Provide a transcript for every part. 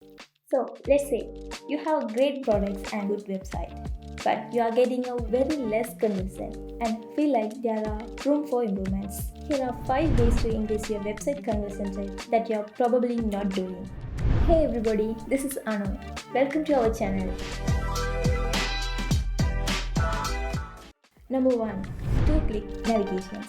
So let's say you have great products and good website, but you are getting a very less conversion and feel like there are room for improvements. Here are 5 ways to increase your website conversion rate that you are probably not doing. Hey everybody, this is Anu. Welcome to our channel. Number 1. 2-click navigations.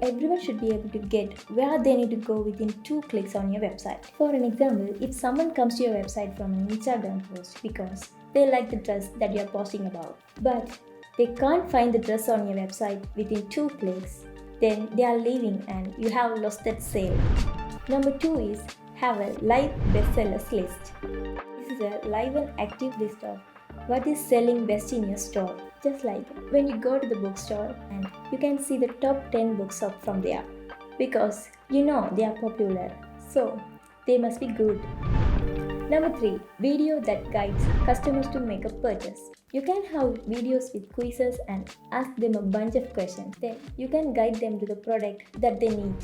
Everyone should be able to get where they need to go within 2 clicks on your website. For an example, if someone comes to your website from an Instagram post because they like the dress that you are posting about, but they can't find the dress on your website within 2 clicks, then they are leaving and you have lost that sale. Number 2 is have a live bestsellers list. This is a live and active list of what is selling best in your store. Just like when you go to the bookstore and you can see the top 10 books up from there because you know they are popular, so they must be good. Number 3. Video that guides customers to make a purchase. You can have videos with quizzes and ask them a bunch of questions. Then you can guide them to the product that they need.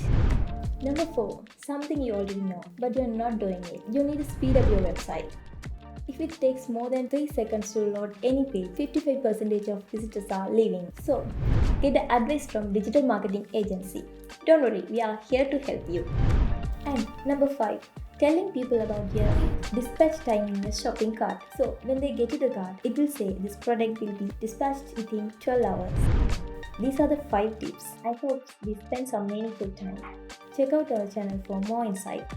Number 4. Something you already know, but you are not doing it. You need to speed up your website. If it takes more than 3 seconds to load any page, 55% of visitors are leaving. So, get the advice from digital marketing agency. Don't worry, we are here to help you. And number 5. Telling people about your dispatch time in your shopping cart. So, when they get to the cart, it will say this product will be dispatched within 12 hours. These are the 5 tips. I hope we spend some meaningful time. Check out our channel for more insight.